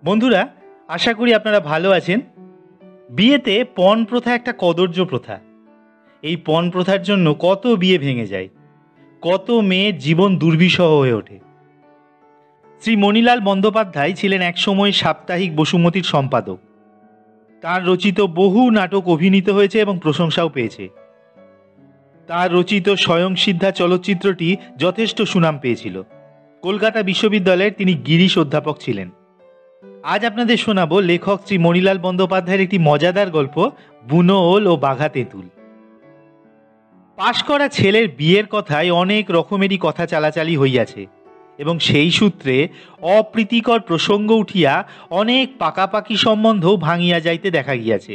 বন্ধুরা, আশা করি আপনারা ভালো আছেন। বিয়েতে পণ প্রথা একটা কদর্য প্রথা। এই পণ প্রথার জন্য কত বিয়ে ভেঙে যায়, কত মেয়ের জীবন দুর্বিষহ হয়ে ওঠে। শ্রী মণিলাল বন্দ্যোপাধ্যায় ছিলেন একসময় সাপ্তাহিক বসুমতীর সম্পাদক। তার রচিত বহু নাটক অভিনীত হয়েছে এবং প্রশংসাও পেয়েছে। তার রচিত স্বয়ংসিদ্ধা চলচ্চিত্রটি যথেষ্ট সুনাম পেয়েছিল। কলকাতা বিশ্ববিদ্যালয়ের তিনি গিরিশ অধ্যাপক ছিলেন। আজ আপনাদের শোনাবো লেখক শ্রী মণিলাল বন্দ্যোপাধ্যায়ের একটি মজাদার গল্প, বুনো ওল ও বাঘা তেঁতুল। পাশ করা ছেলের বিয়ের কথায় অনেক রকমেরই কথা চালাচালি হইয়াছে এবং সেই সূত্রে অপ্রীতিকর প্রসঙ্গ উঠিয়া অনেক পাকাপাকি সম্বন্ধও ভাঙিয়া যাইতে দেখা গিয়াছে।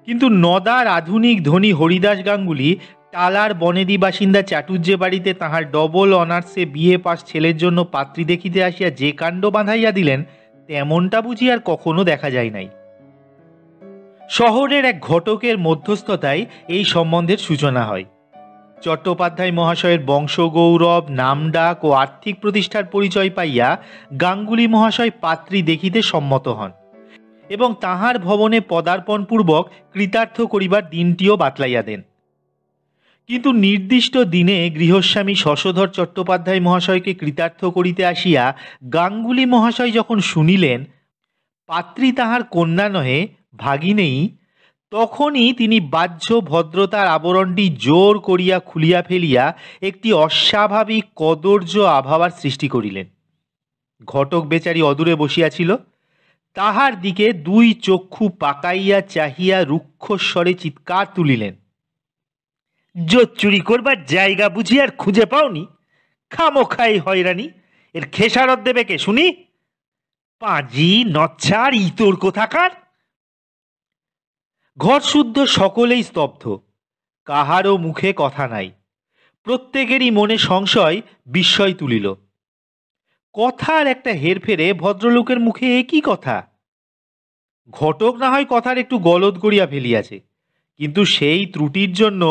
কিন্তু নদার আধুনিক ধনী হরিদাস গাঙ্গুলি টালার বনেদি বাসিন্দা চাটুর্যে বাড়িতে তাহার ডবল অনার্সে বিয়ে পাস ছেলের জন্য পাত্রী দেখিতে আসিয়া যে কাণ্ড বাঁধাইয়া দিলেন, তেমনটা বুঝি আর কখনো দেখা যায় নাই। শহরের এক ঘটকের মধ্যস্থতায় এই সম্বন্ধের সূচনা হয়। চট্টোপাধ্যায় মহাশয়ের বংশগৌরব, নামডাক ও আর্থিক প্রতিষ্ঠার পরিচয় পাইয়া গাঙ্গুলি মহাশয় পাত্রী দেখিতে সম্মত হন এবং তাহার ভবনে পদার্পণপূর্বক কৃতার্থ করিবার দিনটিও বাতলাইয়া দেন। কিন্তু নির্দিষ্ট দিনে গৃহস্বামী শশধর চট্টোপাধ্যায় মহাশয়কে কৃতার্থ করিতে আসিয়া গাঙ্গুলি মহাশয় যখন শুনিলেন পাত্রী তাহার কন্যা নহে ভাগিনেই, তখনই তিনি বাহ্য ভদ্রতার আবরণটি জোর করিয়া খুলিয়া ফেলিয়া একটি অস্বাভাবিক কদর্য আভাবার সৃষ্টি করিলেন। ঘটক বেচারি অদূরে বসিয়াছিল, তাহার দিকে দুই চক্ষু পাকাইয়া চাহিয়া রুক্ষস্বরে চিৎকার তুলিলেন, জোর চুরি করবার জায়গা বুঝি আর খুঁজে পাওনি? খামোখাই হয়রানি, এর খেসারত দেবে কে শুনি? পাঁজি নচ্ছার ইতর কোথাকার। ঘর শুদ্ধ সকলেই স্তব্ধ, কাহারও মুখে কথা নাই। প্রত্যেকেরই মনে সংশয় বিস্ময় তুলিল। কথার একটা হেরফেরে ভদ্রলোকের মুখে একই কথা। ঘটক না হয় কথার একটু গলদ করিয়া ফেলিয়াছে, কিন্তু সেই ত্রুটির জন্য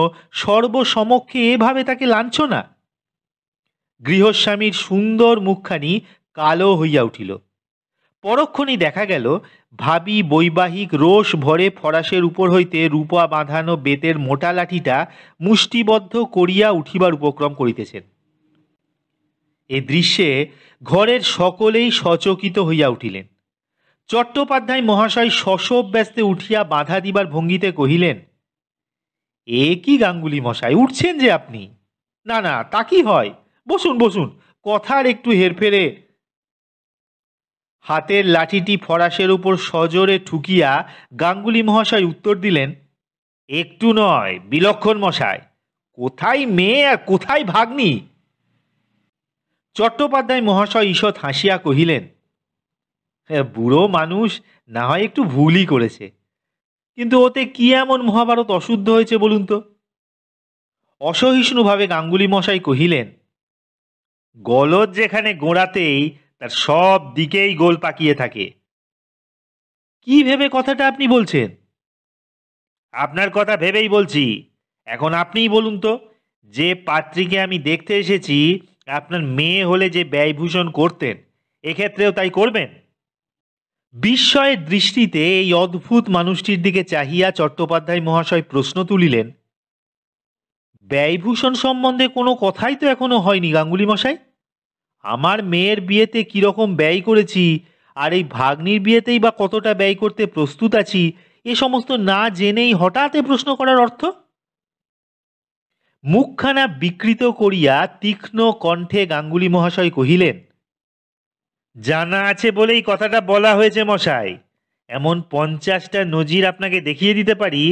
সর্বসমক্ষে এভাবে তাকে লাঞ্ছনা। গৃহস্বামীর সুন্দর মুখখানি কালো হইয়া উঠিল। পরক্ষণেই দেখা গেল ভাবী বৈবাহিক রোষ ভরে ফরাসের উপর হইতে রূপা বাঁধানো বেতের মোটা লাঠিটা মুষ্টিবদ্ধ করিয়া উঠিবার উপক্রম করিতেছেন। এ দৃশ্যে ঘরের সকলেই সচকিত হইয়া উঠিলেন। চট্টোপাধ্যায় মহাশয় শশব ব্যস্তে উঠিয়া বাধা দিবার ভঙ্গিতে কহিলেন, এ কি গাঙ্গুলি মশাই, উঠছেন যে আপনি? না না, তা কি হয়, বসুন বসুন, কথার একটু হেরফেরে। হাতের লাঠিটি ফরাসের উপর সজোরে ঠুকিয়া গাঙ্গুলি মহাশয় উত্তর দিলেন, একটু নয় বিলক্ষণ মশাই, কোথায় মেয়ে আর কোথায় ভাগ্নি? চট্টোপাধ্যায় মহাশয় ঈষৎ হাসিয়া কহিলেন, বুড়ো মানুষ, না হয় একটু ভুলই করেছে, কিন্তু ওতে কি এমন মহাভারত অশুদ্ধ হয়েছে বলুন তো? অসহিষ্ণুভাবে গাঙ্গুলি মশাই কহিলেন, গলদ যেখানে গোড়াতেই তার সব দিকেই গোল পাকিয়ে থাকে। কি ভেবে কথাটা আপনি বলছেন? আপনার কথা ভেবেই বলছি। এখন আপনিই বলুন তো, যে পাত্রীকে আমি দেখতে এসেছি, আপনার মেয়ে হলে যে ব্যয়ভূষণ করতেন, এক্ষেত্রেও তাই করবেন? বিস্ময়ের দৃষ্টিতে এই অদ্ভুত মানুষটির দিকে চাহিয়া চট্টোপাধ্যায় মহাশয় প্রশ্ন তুলিলেন, ব্যয়ভূষণ সম্বন্ধে কোনো কথাই তো এখনো হয়নি গাঙ্গুলি মশাই। আমার মেয়ের বিয়েতে কিরকম ব্যয় করেছি, আর এই ভাগ্নির বিয়েতেই বা কতটা ব্যয় করতে প্রস্তুত আছি, এ সমস্ত না জেনেই হঠাৎ এ প্রশ্ন করার অর্থ? মুখখানা বিকৃত করিয়া তীক্ষ্ণ কণ্ঠে গাঙ্গুলি মহাশয় কহিলেন, জানা আছে বলেই কথাটা বলা হয়েছে মশাই। এমন 50টা নজির আপনাকে দেখিয়ে দিতে পারি,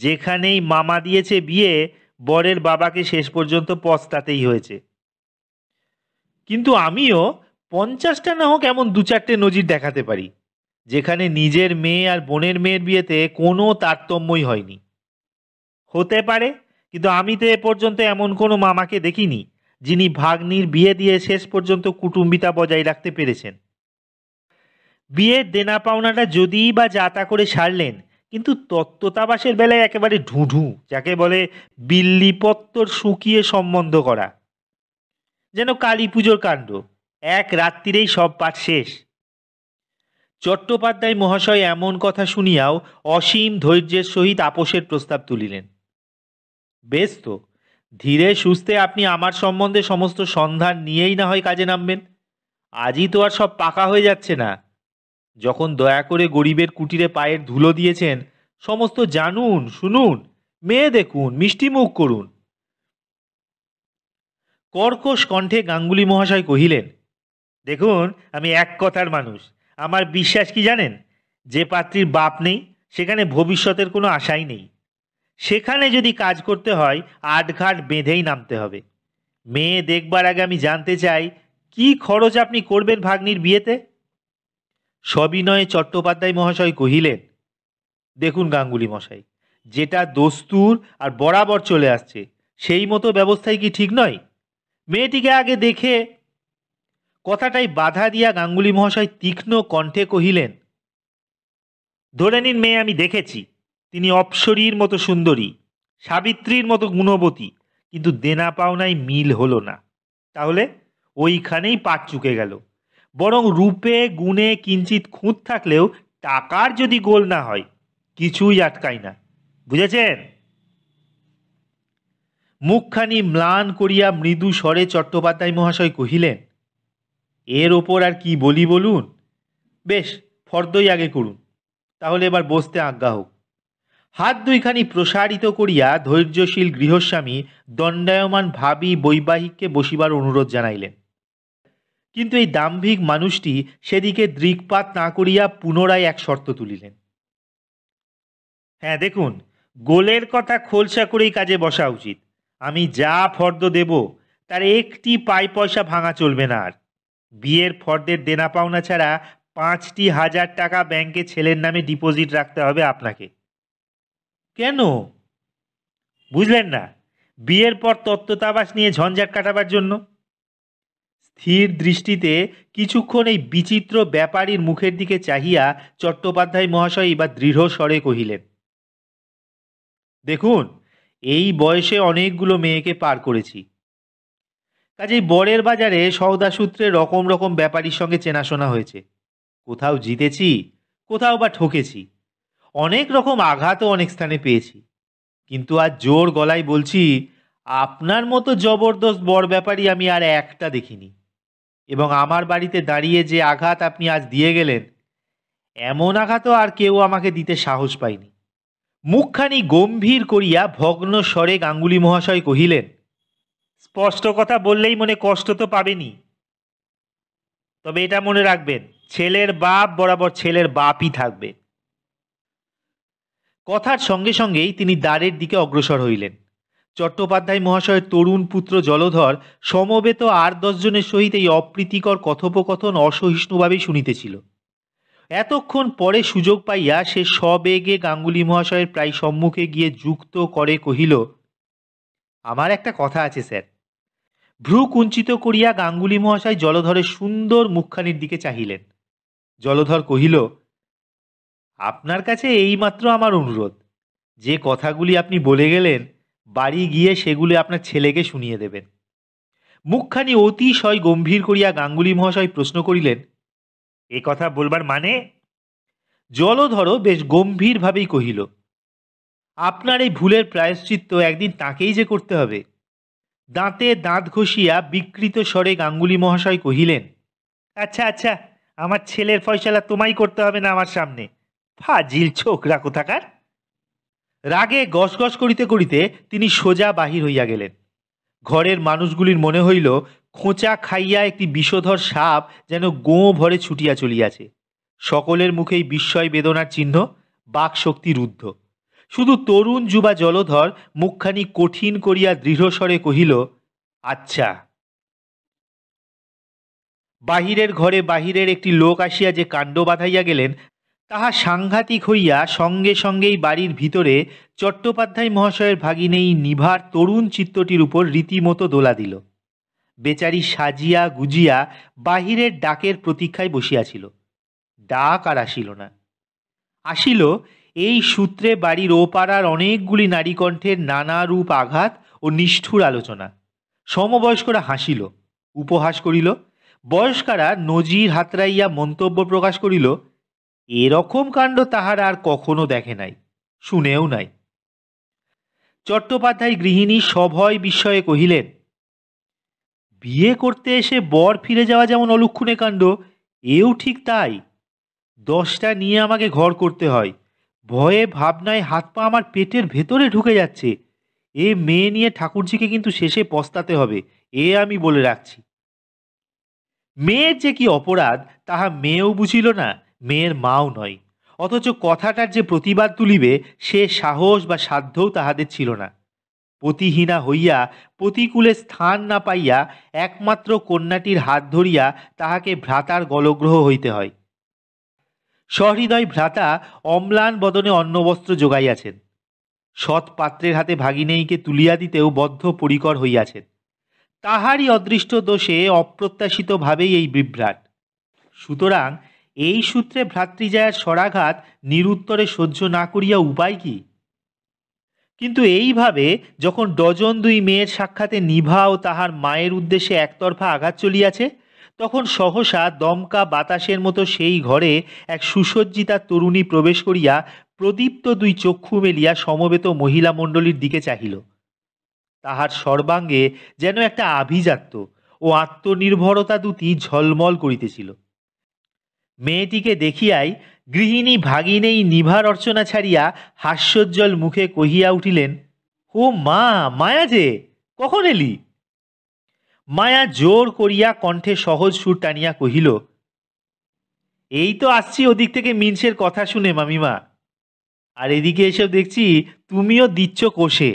যেখানেই মামা দিয়েছে বিয়ে, বরের বাবাকে শেষ পর্যন্ত পস্তাতেই হয়েছে। কিন্তু আমিও 50টা না হোক এমন 2-4টে নজির দেখাতে পারি, যেখানে নিজের মেয়ে আর বোনের মেয়ের বিয়েতে কোনো তারতম্যই হয়নি। হতে পারে, কিন্তু আমি তো এ পর্যন্ত এমন কোনো মামাকে দেখিনি যিনি ভাগ্নির বিয়ে দিয়ে শেষ পর্যন্ত কুটুম্বিতা বজায় রাখতে পেরেছেন। বিয়ের দেনা পাওনাটা যদিই বা যাতা করে সারলেন, কিন্তু তত্ত্বতাবাসের বেলায় একেবারে ঢুঁঢু, যাকে বলে বিল্লিপত্তর শুকিয়ে সম্বন্ধ করা, যেন কালী পুজোর কাণ্ড, এক রাত্রিরেই সব পাঠ শেষ। চট্টোপাধ্যায় মহাশয় এমন কথা শুনিয়াও অসীম ধৈর্যের সহিত আপোষের প্রস্তাব তুলিলেন। বেশ তো, ধীরে সুস্থে আপনি আমার সম্বন্ধে সমস্ত সন্ধান নিয়েই না হয় কাজে নামবেন। আজই তো আর সব পাকা হয়ে যাচ্ছে না। যখন দয়া করে গরিবের কুটিরে পায়ের ধুলো দিয়েছেন, সমস্ত জানুন, শুনুন, মেয়ে দেখুন, মিষ্টি মুখ করুন। কর্কশ কণ্ঠে গাঙ্গুলি মহাশয় কহিলেন, দেখুন, আমি এক কথার মানুষ। আমার বিশ্বাস কি জানেন? যে পাত্রীর বাপ নেই, সেখানে ভবিষ্যতের কোনো আশাই নেই। সেখানে যদি কাজ করতে হয়, আটঘাট বেঁধেই নামতে হবে। মেয়ে দেখবার আগে আমি জানতে চাই, কি খরচ আপনি করবেন ভাগ্নির বিয়েতে? সবিনয়ে চট্টোপাধ্যায় মহাশয় কহিলেন, দেখুন গাঙ্গুলি মশাই, যেটা দস্তুর আর বরাবর চলে আসছে, সেই মতো ব্যবস্থাই কি ঠিক নয়? মেয়েটিকে আগে দেখে। কথাটাই বাধা দিয়া গাঙ্গুলি মহাশয় তীক্ষ্ণ কণ্ঠে কহিলেন, ধরে নিন মেয়ে আমি দেখেছি। তিনি অপ্সরীর মতো সুন্দরী, সাবিত্রীর মতো গুণবতী, কিন্তু দেনা পাওনায় মিল হলো না। তাহলে ওইখানেই পাট চুকে গেল। বরং রূপে গুণে কিঞ্চিত খুঁত থাকলেও টাকার যদি গোল না হয়, কিছুই আটকায় না। বুঝেছেন? মুখখানি ম্লান করিয়া মৃদু স্বরে চট্টোপাধ্যায় মহাশয় কহিলেন, এর ওপর আর কি বলি বলুন? বেশ, ফর্দই আগে করুন, তাহলে এবার বসতে আজ্ঞা হোক। হাত দুইখানি প্রসারিত করিয়া ধৈর্যশীল গৃহস্বামী দণ্ডায়মান ভাবী বৈবাহিককে বসিবার অনুরোধ জানাইলেন। কিন্তু এই দাম্ভিক মানুষটি সেদিকে দৃকপাত না করিয়া পুনরায় এক শর্ত তুলিলেন। হ্যাঁ দেখুন, গোলের কথা খোলসা করেই কাজে বসা উচিত। আমি যা ফর্দ দেব, তার একটি পাই পয়সা ভাঙা চলবে না। আর বিয়ের ফর্দের দেনা পাওনা ছাড়া 5,000 টাকা ব্যাংকে ছেলের নামে ডিপোজিট রাখতে হবে আপনাকে। কেন বুঝলেন না? বিয়ের পর তত্ত্বতাবাস নিয়ে ঝঞ্ঝাট কাটাবার জন্য। স্থির দৃষ্টিতে কিছুক্ষণ এই বিচিত্র ব্যাপারীর মুখের দিকে চাহিয়া চট্টোপাধ্যায় মহাশয় এবার দৃঢ় স্বরে কহিলেন, দেখুন, এই বয়সে অনেকগুলো মেয়েকে পার করেছি। কাজেই বরের বাজারে সওদাসূত্রে রকম রকম ব্যাপারীর সঙ্গে চেনাশোনা হয়েছে। কোথাও জিতেছি, কোথাও বা ঠকেছি। অনেক রকম আঘাতও অনেক স্থানে পেয়েছি। কিন্তু আজ জোর গলায় বলছি, আপনার মতো জবরদস্ত বর ব্যাপারী আমি আর একটা দেখিনি। এবং আমার বাড়িতে দাঁড়িয়ে যে আঘাত আপনি আজ দিয়ে গেলেন, এমন আঘাতও আর কেউ আমাকে দিতে সাহস পায়নি। মুখখানি গম্ভীর করিয়া ভগ্ন স্বরে গাঙ্গুলি মহাশয় কহিলেন, স্পষ্ট কথা বললেই মনে কষ্ট তো পাবেনি। তবে এটা মনে রাখবেন, ছেলের বাপ বরাবর ছেলের বাপই থাকবে। কথার সঙ্গে সঙ্গেই তিনি দ্বারের দিকে অগ্রসর হইলেন। চট্টোপাধ্যায় মহাশয়ের তরুণ পুত্র জলধর সমবেত 8-10 জনের সহিত এই অপ্রীতিকর কথোপকথন অসহিষ্ণুভাবেই শুনিতেছিল। এতক্ষণ পরে সুযোগ পাইয়া সে সবেগে গাঙ্গুলি মহাশয়ের প্রায় সম্মুখে গিয়ে যুক্ত করে কহিল, আমার একটা কথা আছে স্যার। ভ্রু কুঞ্চিত করিয়া গাঙ্গুলি মহাশয় জলধরের সুন্দর মুখখানির দিকে চাহিলেন। জলধর কহিল, আপনার কাছে এইমাত্র আমার অনুরোধ, যে কথাগুলি আপনি বলে গেলেন, বাড়ি গিয়ে সেগুলি আপনার ছেলেকে শুনিয়ে দেবেন। মুখখানি অতিশয় গম্ভীর করিয়া গাঙ্গুলি মহাশয় প্রশ্ন করিলেন, এ কথা বলবার মানে? জলধরও বেশ গম্ভীরভাবেই কহিল, আপনার এই ভুলের প্রায়শ্চিত্ত একদিন তাকেই যে করতে হবে। দাঁতে দাঁত ঘষিয়া বিকৃত স্বরে গাঙ্গুলি মহাশয় কহিলেন, আচ্ছা আচ্ছা, আমার ছেলের ফয়সালা তোমায় করতে হবে না আমার সামনে। ফাজিল ছোকরা কোথাকার। রাগে গসগস করিতে করিতে তিনি সোজা বাহির হইয়া গেলেন। ঘরের মানুষগুলির মনে হইল খোঁচা খাইয়া একটি বিষধর সাপ যেন গোঁ ভরে ছুটিয়া চলিয়াছে। সকলের মুখেই বিস্ময় বেদনার চিহ্ন, বাকশক্তি রুদ্ধ। শুধু তরুণ যুবা জলধর মুখখানি কঠিন করিয়া দৃঢ়স্বরে কহিল, আচ্ছা। বাহিরের ঘরে বাহিরের একটি লোক আসিয়া যে কাণ্ড বাঁধাইয়া গেলেন, তাহা সাংঘাতিক হইয়া সঙ্গে সঙ্গেই বাড়ির ভিতরে চট্টোপাধ্যায় মহাশয়ের ভাগিনেই নিভার তরুণ চিত্তটির উপর রীতিমতো দোলা দিল। বেচারি সাজিয়া গুজিয়া বাহিরের ডাকের প্রতীক্ষায় বসিয়াছিল। ডাক আর আসিল না। আসিল এই সূত্রে বাড়ির ওপাড়ার অনেকগুলি নারীকণ্ঠের নানা রূপ আঘাত ও নিষ্ঠুর আলোচনা। সমবয়স্করা হাসিল, উপহাস করিল। বয়স্কারা নজির হাতড়াইয়া মন্তব্য প্রকাশ করিল, এরকম কাণ্ড তাহার আর কখনো দেখে নাই, শুনেও নাই। চট্টোপাধ্যায় গৃহিণী সভয় বিস্ময়ে কহিলেন, বিয়ে করতে এসে বর ফিরে যাওয়া যেমন অলক্ষণে কাণ্ড, এও ঠিক তাই। 10টা নিয়ে আমাকে ঘর করতে হয়। ভয়ে ভাবনায় হাত পা আমার পেটের ভেতরে ঢুকে যাচ্ছে। এ মেয়ে নিয়ে ঠাকুরজিকে কিন্তু শেষে পস্তাতে হবে, এ আমি বলে রাখছি। মেয়ের যে কি অপরাধ তাহা মেয়েও বুঝিল না, মেয়ের মাও নয়। অথচ কথাটার যে প্রতিবাদ তুলিবে সে সাহস বা সাধ্যও তাহাদের ছিল না। পতিহীনা হইয়া প্রতিকূলে স্থান না পাইয়া একমাত্র কন্যাটির হাত ধরিয়া তাহাকে ভ্রাতার গলগ্রহ হইতে হয়। সহৃদয় ভ্রাতা অম্লান বদনে অন্নবস্ত্র যোগাইয়াছেন, সৎ পাত্রের হাতে ভাগিনেয়ীকে তুলিয়া দিতেও বদ্ধ পরিকর হইয়াছেন। তাহারই অদৃষ্ট দোষে অপ্রত্যাশিতভাবেই এই বিভ্রাট। সুতরাং এই সূত্রে ভ্রাতৃজায়ার স্বরাঘাত নিরুত্তরে সহ্য না করিয়া উপায় কি? কিন্তু এইভাবে যখন ডজন দুই মেয়ের সাক্ষাতে নিভা ও তাহার মায়ের উদ্দেশ্যে একতরফা আঘাত চলিয়াছে, তখন সহসা দমকা বাতাসের মতো সেই ঘরে এক সুসজ্জিতা তরুণী প্রবেশ করিয়া প্রদীপ্ত দুই চক্ষু মেলিয়া সমবেত মহিলা মণ্ডলীর দিকে চাহিল। তাহার সর্বাঙ্গে যেন একটা আভিজাত্য ও আত্মনির্ভরতা দুটি ঝলমল করিতেছিল। মেয়েটিকে দেখিয়াই গৃহিণী ভাগিনেই নিভার অর্চনা ছাড়িয়া হাস্যোজ্জ্বল মুখে কহিয়া উঠিলেন, ও মা, মায়া যে, কখন এলি? মায়া জোর করিয়া কণ্ঠে সহজ সুর টানিয়া কহিল, এই তো আসছি ওদিক থেকে মিনসের কথা শুনে মামিমা। আর এদিকে এসেও দেখছি তুমিও দিচ্ছ কোষে,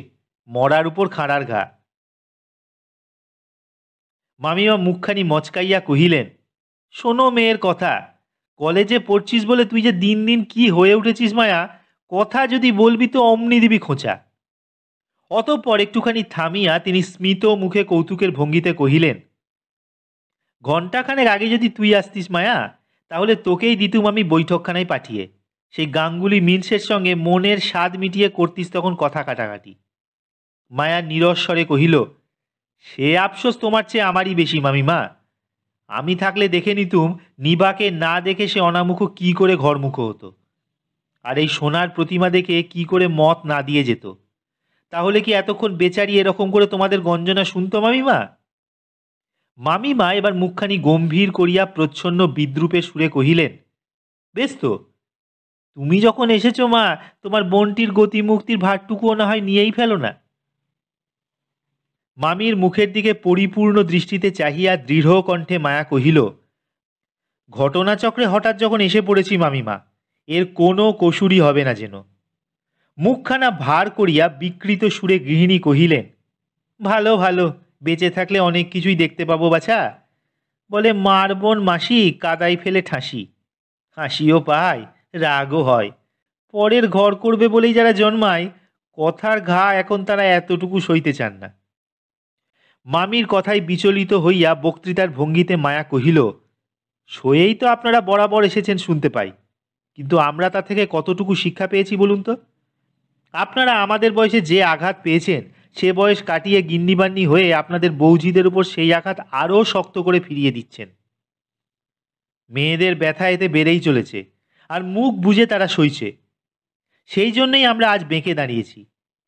মরার উপর খাঁড়ার ঘা। মামিমা মুখখানি মচকাইয়া কহিলেন, শোনো মেয়ের কথা, কলেজে পড়ছিস বলে তুই যে দিন দিন কি হয়ে উঠেছিস মায়া, কথা যদি বলবি তো অমনি দিবি খোঁচা। অতঃপর একটুখানি থামিয়া তিনি স্মিত মুখে কৌতুকের ভঙ্গিতে কহিলেন, ঘণ্টাখানেক আগে যদি তুই আসতিস মায়া, তাহলে তোকেই দিতুম আমি বৈঠকখানায় পাঠিয়ে। সেই গাঙ্গুলি মিনসের সঙ্গে মনের স্বাদ মিটিয়ে করতিস তখন কথা কাটাকাটি। মায়া নীরস স্বরে কহিল, সে আফসোস তোমার চেয়ে আমারই বেশি মামিমা। আমি থাকলে দেখে নিতুম নিবাকে না দেখে সে অনামুখ কি করে ঘরমুখ হতো, আর এই সোনার প্রতিমা দেখে কি করে মত না দিয়ে যেত। তাহলে কি এতক্ষণ বেচারি এরকম করে তোমাদের গঞ্জনা শুনতো মামিমা? মামিমা এবার মুখখানি গম্ভীর করিয়া প্রচ্ছন্ন বিদ্রুপের সুরে কহিলেন, বেশ তো, তুমি যখন এসেছো মা, তোমার বোনটির গতি মুক্তির ভারটুকুও না হয় নিয়েই ফেলো না। মামির মুখের দিকে পরিপূর্ণ দৃষ্টিতে চাহিয়া দৃঢ় কণ্ঠে মায়া কহিল, ঘটনাচক্রে হঠাৎ যখন এসে পড়েছি মামিমা, এর কোনো কসুরি হবে না যেন। মুখখানা ভার করিয়া বিকৃত সুরে গৃহিণী কহিলেন, ভালো ভালো, বেঁচে থাকলে অনেক কিছুই দেখতে পাবো বাছা। বলে মার বোন মাসি কাদাই ফেলে ঠাঁসি, হাসিও পায়, রাগও হয়। পরের ঘর করবে বলেই যারা জন্মায়, কথার ঘা এখন তারা এতটুকু সইতে চান না। মামির কথায় বিচলিত হইয়া বক্তৃতার ভঙ্গিতে মায়া কহিল, সয়েই তো আপনারা বরাবর এসেছেন শুনতে পাই, কিন্তু আমরা তা থেকে কতটুকু শিক্ষা পেয়েছি বলুন তো? আপনারা আমাদের বয়সে যে আঘাত পেয়েছেন, সে বয়স কাটিয়ে গিন্নিবান্নি হয়ে আপনাদের বৌঝিদের উপর সেই আঘাত আরও শক্ত করে ফিরিয়ে দিচ্ছেন। মেয়েদের ব্যথা এতে বেড়েই চলেছে, আর মুখ বুঝে তারা সইছে। সেই জন্যই আমরা আজ বেঁকে দাঁড়িয়েছি,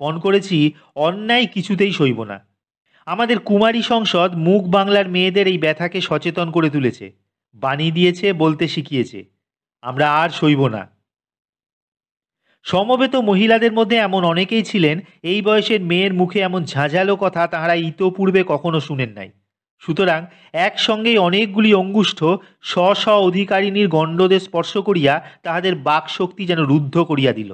পণ করেছি অন্যায় কিছুতেই সইব না। আমাদের কুমারী সংসদ মুখ বাংলার মেয়েদের এই ব্যথাকে সচেতন করে তুলেছে, বাণী দিয়েছে, বলতে শিখিয়েছে। আমরা আর সইব না। সমবেত মহিলাদের মধ্যে এমন অনেকেই ছিলেন এই বয়সের মেয়ের মুখে এমন ঝাঁঝালো কথা তাহারা ইতপূর্বে কখনো শুনেন নাই। সুতরাং একসঙ্গেই অনেকগুলি অঙ্গুষ্ঠ স্ব স্ব অধিকারিণীর গণ্ডদেশ স্পর্শ করিয়া তাহাদের বাক শক্তি যেন রুদ্ধ করিয়া দিল।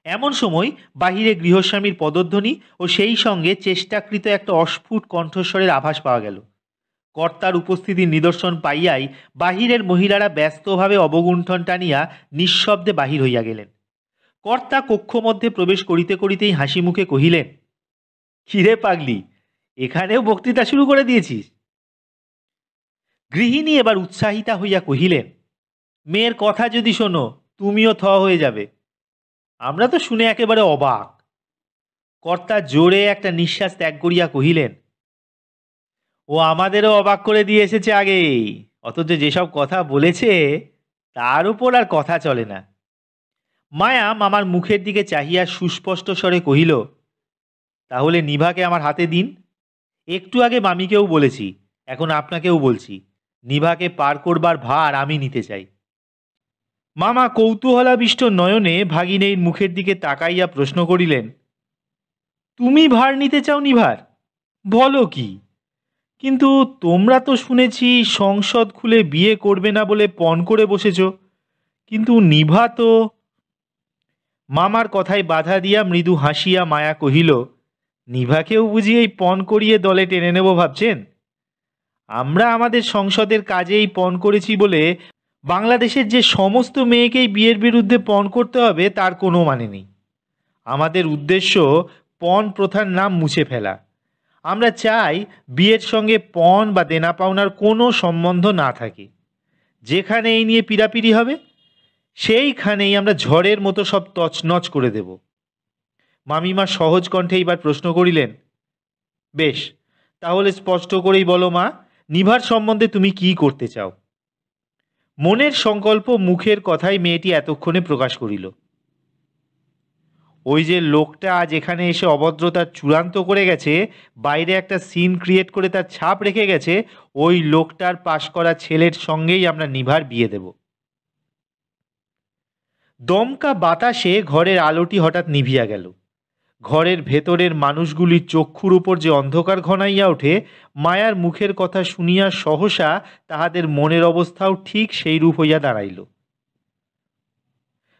এমন সময় বাহিরে গৃহস্বামীর পদধ্বনি ও সেই সঙ্গে চেষ্টাকৃত একটা অস্ফুট কণ্ঠস্বরের আভাস পাওয়া গেল। কর্তার উপস্থিতির নিদর্শন পাইয়াই বাহিরের মহিলারা ব্যস্তভাবে অবগুণ্ঠন টানিয়া নিঃশব্দে বাহির হইয়া গেলেন। কর্তা কক্ষ মধ্যে প্রবেশ করিতে করিতেই হাসি মুখে কহিলেন, কিরে পাগলি, এখানেও বক্তৃতা শুরু করে দিয়েছিস? গৃহিণী এবার উৎসাহিতা হইয়া কহিলেন, মেয়ের কথা যদি শোনো তুমিও থ হয়ে যাবে। আমরা তো শুনে একেবারে অবাক। কর্তা জোরে একটা নিঃশ্বাস ত্যাগ করিয়া কহিলেন, ও আমাদেরও অবাক করে দিয়ে এসেছে আগেই, অথচ যেসব কথা বলেছে তার উপর আর কথা চলে না। মায়া মামার মুখের দিকে চাহিয়া সুস্পষ্ট স্বরে কহিল, তাহলে নিভাকে আমার হাতে দিন। একটু আগে মামিকেও বলেছি, এখন আপনাকেও বলছি, নিভাকে পার করবার ভার আমি নিতে চাই। মামা কৌতূহলাবিষ্ট নয়নে ভাগিনের মুখের দিকে তাকাইয়া প্রশ্ন করিলেন, তুমি ভার নিতে চাও নিভার? বলো কি? কিন্তু তোমরা তো শুনেছি সংসদ খুলে বিয়ে করবে না বলে পণ করে বসেছ, কিন্তু নিভা তো। মামার কথায় বাধা দিয়া মৃদু হাসিয়া মায়া কহিল, নিভাকেও বুঝি এই পণ করিয়ে দলে টেনে নেব ভাবছেন? আমরা আমাদের সংসদের কাজেই পণ করেছি বলে বাংলাদেশের যে সমস্ত মেয়েকেই বিয়ের বিরুদ্ধে পণ করতে হবে তার কোনো মানে নেই। আমাদের উদ্দেশ্য পণ প্রথার নাম মুছে ফেলা। আমরা চাই বিয়ের সঙ্গে পণ বা দেনা পাওনার কোনো সম্বন্ধ না থাকে। যেখানে এই নিয়ে পিড়াপিড়ি হবে সেইখানেই আমরা ঝড়ের মতো সব তছনছ করে দেব। মামিমা সহজ কণ্ঠে এবার প্রশ্ন করিলেন, বেশ, তাহলে স্পষ্ট করেই বলো মা, নিভার সম্বন্ধে তুমি কি করতে চাও? মনের সংকল্প মুখের কথাই মেয়েটি এতক্ষণে প্রকাশ করিল। ওই যে লোকটা আজ এখানে এসে অভদ্রতার চূড়ান্ত করে গেছে, বাইরে একটা সিন ক্রিয়েট করে তার ছাপ রেখে গেছে, ওই লোকটার পাশ করা ছেলের সঙ্গেই আমরা নিভার বিয়ে দেব। দমকা বাতাসে ঘরের আলোটি হঠাৎ নিভিয়া গেল। ঘরের ভেতরের মানুষগুলির চক্ষুর উপর যে অন্ধকার ঘনাইয়া ওঠে, মায়ার মুখের কথা শুনিয়া সহসা তাহাদের মনের অবস্থাও ঠিক সেই রূপ হইয়া দাঁড়াইল।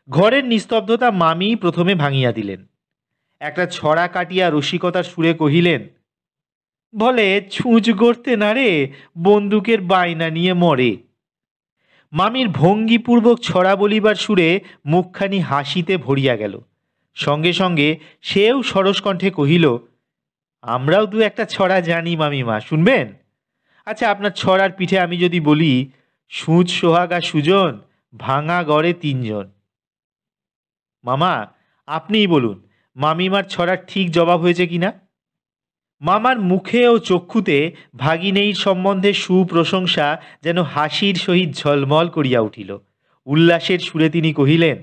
ঘরের নিস্তব্ধতা মামি প্রথমে ভাঙিয়া দিলেন। একটা ছড়া কাটিয়া রসিকতার সুরে কহিলেন, বলে ছুঁচ গড়তে না রে, বন্দুকের বায়না নিয়ে মরে। মামির ভঙ্গিপূর্বক ছড়া বলিবার সুরে মুখখানি হাসিতে ভরিয়া গেল। সঙ্গে সঙ্গে সেও সরস কণ্ঠে কহিল, আমরাও দু একটা ছড়া জানি মামিমা, শুনবেন? আচ্ছা, আপনার ছড়ার পিঠে আমি যদি বলি, সুচ সোহাগা সুজন, ভাঙা গড়ে তিনজন। মামা, আপনিই বলুন, মামিমার ছড়ার ঠিক জবাব হয়েছে কিনা? মামার মুখে ও চক্ষুতে ভাগিনেই সম্বন্ধে সুপ্রশংসা যেন হাসির সহিত ঝলমল করিয়া উঠিল। উল্লাসের সুরে তিনি কহিলেন,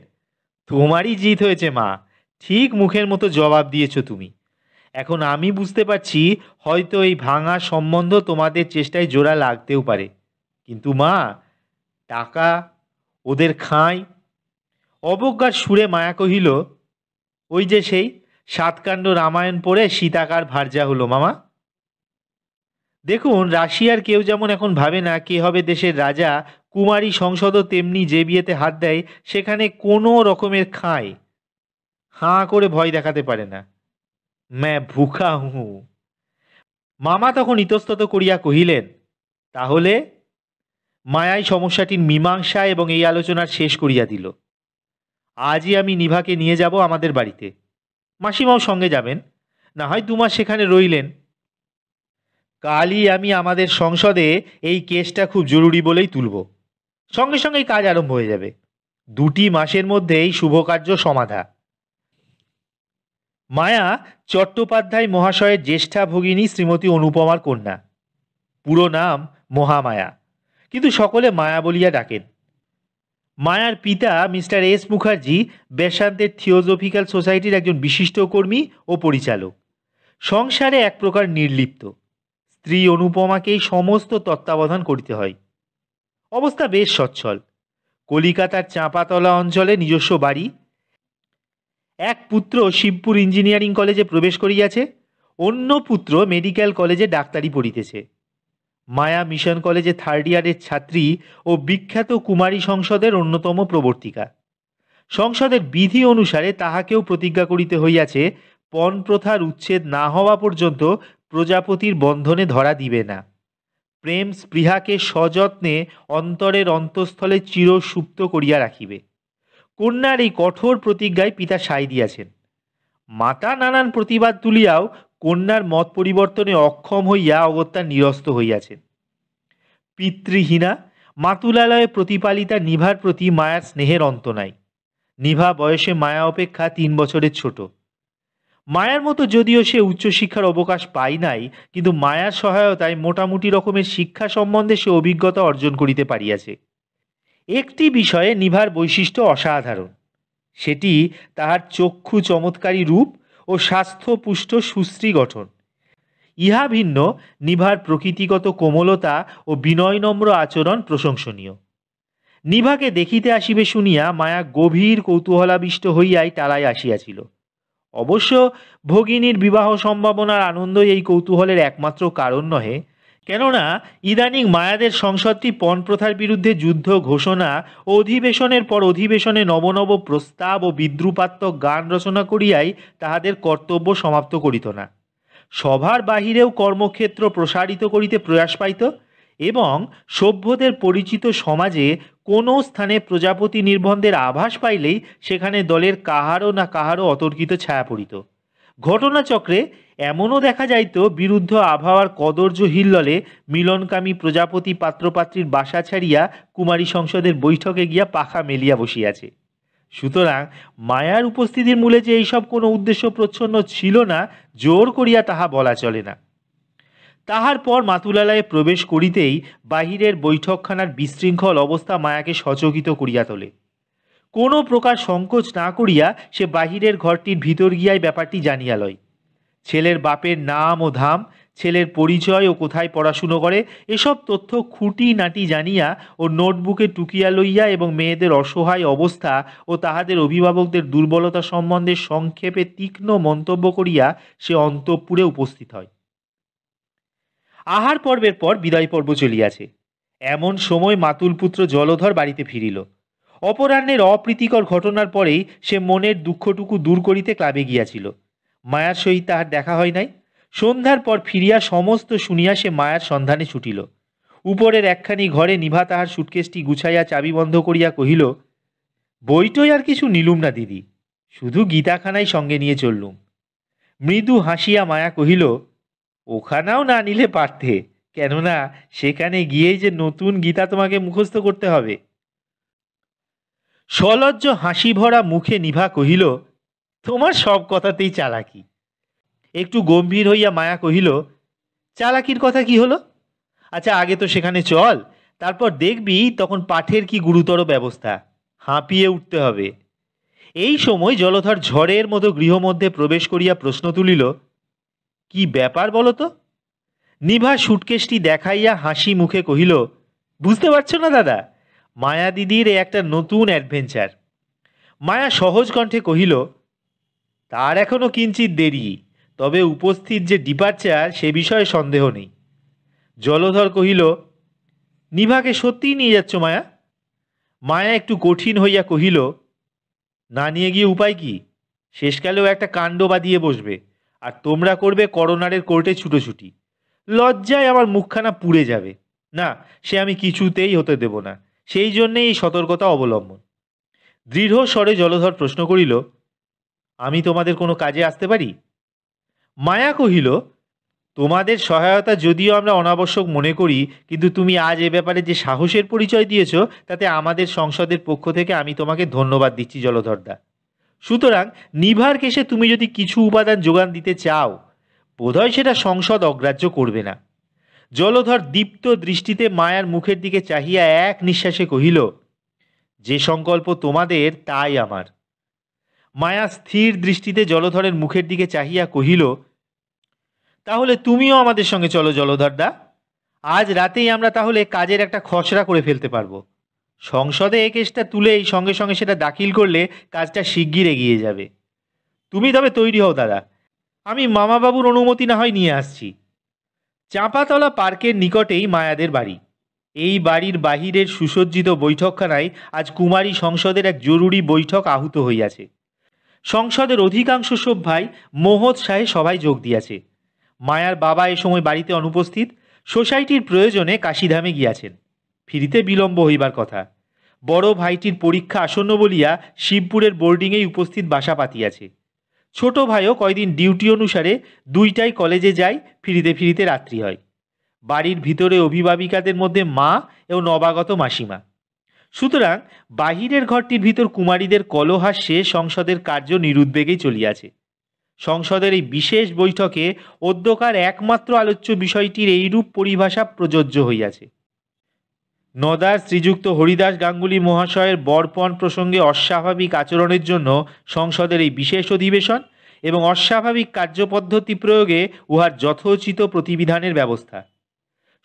তোমারই জিত হয়েছে মা, ঠিক মুখের মতো জবাব দিয়েছ তুমি। এখন আমি বুঝতে পারছি, হয়তো এই ভাঙা সম্বন্ধ তোমাদের চেষ্টায় জোড়া লাগতেও পারে, কিন্তু মা, টাকা ওদের খাঁই। অবজ্ঞার সুরে মায়া কহিল, ওই যে সেই সাতকাণ্ড রামায়ণ পড়ে সীতাকার ভার্যা হলো মামা। দেখুন, রাশিয়ার কেউ যেমন এখন ভাবে না কে হবে দেশের রাজা, কুমারী সংসদও তেমনি যে বিয়েতে হাত দেয় সেখানে কোনো রকমের খায় হাঁ করে ভয় দেখাতে পারে না। ম্যা ভুখা হু। মামা তখন ইতস্তত করিয়া কহিলেন, তাহলে? মায়াই সমস্যাটির মীমাংসা এবং এই আলোচনার শেষ করিয়া দিল। আজই আমি নিভাকে নিয়ে যাব আমাদের বাড়িতে। মাসিমাও সঙ্গে যাবেন, না হয় 2 মাস সেখানে রইলেন। কালই আমি আমাদের সংসদে এই কেসটা খুব জরুরি বলেই তুলব। সঙ্গে সঙ্গেই কাজ আরম্ভ হয়ে যাবে। 2টি মাসের মধ্যেই শুভকার্য সমাধা। মায়া চট্টোপাধ্যায় মহাশয়ের জ্যেষ্ঠা ভগিনী শ্রীমতী অনুপমার কন্যা। পুরো নাম মহামায়া, কিন্তু সকলে মায়া বলিয়া ডাকেন। মায়ার পিতা মিস্টার এস মুখার্জি বেসান্তের থিওজফিক্যাল সোসাইটির একজন বিশিষ্ট কর্মী ও পরিচালক, সংসারে এক প্রকার নির্লিপ্ত। স্ত্রী অনুপমাকেই সমস্ত তত্ত্বাবধান করিতে হয়। অবস্থা বেশ সচ্ছল। কলিকাতার চাঁপাতলা অঞ্চলে নিজস্ব বাড়ি। এক পুত্র শিবপুর ইঞ্জিনিয়ারিং কলেজে প্রবেশ করিয়াছে, অন্য পুত্র মেডিকেল কলেজে ডাক্তারি পড়িতেছে। মায়া মিশন কলেজে 3rd ইয়ারের ছাত্রী ও বিখ্যাত কুমারী সংসদের অন্যতম প্রবর্তিকা। সংসদের বিধি অনুসারে তাহাকেও প্রতিজ্ঞা করিতে হইয়াছে, পণ প্রথার উচ্ছেদ না হওয়া পর্যন্ত প্রজাপতির বন্ধনে ধরা দিবে না। প্রেম স্পৃহাকে সযত্নে অন্তরের অন্তঃস্থলে চিরসুপ্ত করিয়া রাখিবে। কন্যার এই কঠোর প্রতিজ্ঞায় পিতা সায় দিয়াছেন। মাতা নানান প্রতিবাদ তুলিয়াও কন্যার মত পরিবর্তনে অক্ষম হইয়া অগত্যা নিরস্ত হইয়াছেন। পিতৃহীনা মাতুলালয়ে প্রতিপালিতা নিভার প্রতি মায়ার স্নেহের অন্ত নাই। নিভা বয়সে মায়া অপেক্ষা 3 বছরের ছোট। মায়ার মতো যদিও সে উচ্চশিক্ষার অবকাশ পায় নাই, কিন্তু মায়ার সহায়তায় মোটামুটি রকমের শিক্ষা সম্বন্ধে সে অভিজ্ঞতা অর্জন করিতে পারিয়াছে। একটি বিষয়ে নিভার বৈশিষ্ট্য অসাধারণ, সেটি তাহার চক্ষু চমৎকারী রূপ ও স্বাস্থ্যপুষ্ট সুশ্রী গঠন। ইহা ভিন্ন নিভার প্রকৃতিগত কোমলতা ও বিনয়নম্র আচরণ প্রশংসনীয়। নিভাকে দেখিতে আসিবে শুনিয়া মায়া গভীর কৌতূহলাবিষ্ট হইয়াই টালায় আসিয়াছিল। অবশ্য ভগিনীর বিবাহ সম্ভাবনার আনন্দই এই কৌতূহলের একমাত্র কারণ নহে, কেননা ইদানিং মায়াদের সংসদটি পণপ্রথার বিরুদ্ধে যুদ্ধ ঘোষণা ও অধিবেশনের পর অধিবেশনে নবনব প্রস্তাব ও বিদ্রুপাত্মক গান রচনা করিয়াই তাহাদের কর্তব্য সমাপ্ত করিত না, সভার বাহিরেও কর্মক্ষেত্র প্রসারিত করিতে প্রয়াস পাইত এবং সভ্যদের পরিচিত সমাজে কোনো স্থানে প্রজাপতি নির্বন্ধের আভাস পাইলেই সেখানে দলের কাহারও না কাহারও অতর্কিত ছায়া পড়িত। ঘটনাচক্রে এমনও দেখা যাইত বিরুদ্ধ আবহাওয়ার কদর্য হিল্ললে মিলনকামী প্রজাপতি পাত্রপাত্রীর বাসা ছাড়িয়া কুমারী সংসদের বৈঠকে গিয়া পাখা মেলিয়া বসিয়াছে। সুতরাং মায়ার উপস্থিতির মূলে যে এইসব কোনো উদ্দেশ্য প্রচ্ছন্ন ছিল না, জোর করিয়া তাহা বলা চলে না। তাহার পর মাতুলালয়ে প্রবেশ করিতেই বাহিরের বৈঠকখানার বিশৃঙ্খল অবস্থা মায়াকে সচকিত করিয়া তোলে। কোনো প্রকার সংকোচ না করিয়া সে বাহিরের ঘরটির ভিতর গিয়াই ব্যাপারটি জানিয়া লয়। ছেলের বাপের নাম ও ধাম, ছেলের পরিচয় ও কোথায় পড়াশুনো করে, এসব তথ্য খুঁটি নাটি জানিয়া ও নোটবুকে টুকিয়া লইয়া এবং মেয়েদের অসহায় অবস্থা ও তাহাদের অভিভাবকদের দুর্বলতা সম্বন্ধে সংক্ষেপে তীক্ষ্ণ মন্তব্য করিয়া সে অন্তঃপুরে উপস্থিত হয়। আহার পর্বের পর বিদায় পর্ব চলিয়াছে। এমন সময় মাতুলপুত্র জলধর বাড়িতে ফিরিল। অপরাহ্নের অপ্রীতিকর ঘটনার পরেই সে মনের দুঃখটুকু দূর করিতে ক্লাবে গিয়াছিল। মায়ার সহিত তাহার দেখা হয় নাই। সন্ধ্যার পর ফিরিয়া সমস্ত শুনিয়া সে মায়ার সন্ধানে ছুটিল। উপরের একখানি ঘরে নিভা তাহার সুটকেসটি গুছাইয়া চাবি বন্ধ করিয়া কহিল, বইটই আর কিছু নিলুম না দিদি, শুধু গীতাখানাই সঙ্গে নিয়ে চললুম। মৃদু হাসিয়া মায়া কহিল, ওখানেও না নিলে পারতে, কেননা সেখানে গিয়েই যে নতুন গীতা তোমাকে মুখস্থ করতে হবে। সলজ্জ হাসি ভরা মুখে নিভা কহিল, তোমার সব কথাতেই চালাকি। একটু গম্ভীর হইয়া মায়া কহিল, চালাকির কথা কি হলো? আচ্ছা, আগে তো সেখানে চল, তারপর দেখবি তখন পাঠের কি গুরুতর ব্যবস্থা, হাঁপিয়ে উঠতে হবে। এই সময় জলধর ঝড়ের মতো গৃহমধ্যে প্রবেশ করিয়া প্রশ্ন তুলিল, কি ব্যাপার বলো তো? নিভা সুটকেসটি দেখাইয়া হাসি মুখে কহিল, বুঝতে পারছো না দাদা, মায়া দিদির একটা নতুন অ্যাডভেঞ্চার। মায়া সহজ কণ্ঠে কহিল, তার এখনো কিঞ্চিত দেরি, তবে উপস্থিত যে ডিপার্চার সে বিষয়ে সন্দেহ নেই। জলধর কহিল, নিভাকে সত্যিই নিয়ে যাচ্ছ মায়া? মায়া একটু কঠিন হইয়া কহিল, না নিয়ে গিয়ে উপায় কি? শেষকালেও একটা কাণ্ড বাঁধিয়ে বসবে, আর তোমরা করবে করোনারের কোর্টে ছুটোছুটি। লজ্জায় আমার মুখখানা পুড়ে যাবে। না, সে আমি কিছুতেই হতে দেব না, সেই জন্যে এই সতর্কতা অবলম্বন। দৃঢ় স্বরে জলধর প্রশ্ন করিল, আমি তোমাদের কোনো কাজে আসতে পারি? মায়া কহিল, তোমাদের সহায়তা যদিও আমরা অনাবশ্যক মনে করি, কিন্তু তুমি আজ এ ব্যাপারে যে সাহসের পরিচয় দিয়েছ, তাতে আমাদের সংসদের পক্ষ থেকে আমি তোমাকে ধন্যবাদ দিচ্ছি জলধরদা। সুতরাং নিভার কেসে তুমি যদি কিছু উপাদান যোগান দিতে চাও, বোধহয় সেটা সংসদ অগ্রাহ্য করবে না। জলধর দীপ্ত দৃষ্টিতে মায়ার মুখের দিকে চাহিয়া এক নিঃশ্বাসে কহিল, যে সংকল্প তোমাদের তাই আমার। মায়া স্থির দৃষ্টিতে জলধরের মুখের দিকে চাহিয়া কহিল, তাহলে তুমিও আমাদের সঙ্গে চলো জলধরদা। আজ রাতেই আমরা তাহলে কাজের একটা খসড়া করে ফেলতে পারবো। সংসদে এই কেসটা তুলেই সঙ্গে সঙ্গে সেটা দাখিল করলে কাজটা শিগগির এগিয়ে যাবে। তুমি তবে তৈরি হও দাদা, আমি মামাবাবুর অনুমতি না হয় নিয়ে আসছি। চাঁপাতলা পার্কের নিকটেই মায়াদের বাড়ি। এই বাড়ির বাহিরের সুসজ্জিত বৈঠকখানায় আজ কুমারী সংসদের এক জরুরি বৈঠক আহুত হইয়াছে। সংসদের অধিকাংশ সভ্যাই মহোৎসাহে সভায় যোগ দিয়াছে। মায়ার বাবা এ সময় বাড়িতে অনুপস্থিত, সোসাইটির প্রয়োজনে কাশীধামে গিয়াছেন। ফিরিতে বিলম্ব হইবার কথা। বড় ভাইটির পরীক্ষা আসন্ন বলিয়া শিবপুরের বোর্ডিংয়েই উপস্থিত বাসা পাতিয়াছে। ছোট ভাইও কয়দিন ডিউটি অনুসারে দুইটাই কলেজে যায়, ফিরিতে ফিরিতে রাত্রি হয়। বাড়ির ভিতরে অভিভাবিকাদের মধ্যে মা এবং নবাগত মাসিমা। সুতরাং বাহিরের ঘরটির ভিতর কুমারীদের কলহাস্যে সংসদের কার্য নিরুদ্বেগেই চলিয়াছে। সংসদের এই বিশেষ বৈঠকে অদ্যকার একমাত্র আলোচ্য বিষয়টির এইরূপ পরিভাষা প্রযোজ্য হইয়াছে। নদার শ্রীযুক্ত হরিদাস গাঙ্গুলি মহাশয়ের বর্পণ প্রসঙ্গে অস্বাভাবিক আচরণের জন্য সংসদের এই বিশেষ অধিবেশন এবং অস্বাভাবিক কার্যপদ্ধতি প্রয়োগে উহার যথোচিত প্রতিবিধানের ব্যবস্থা।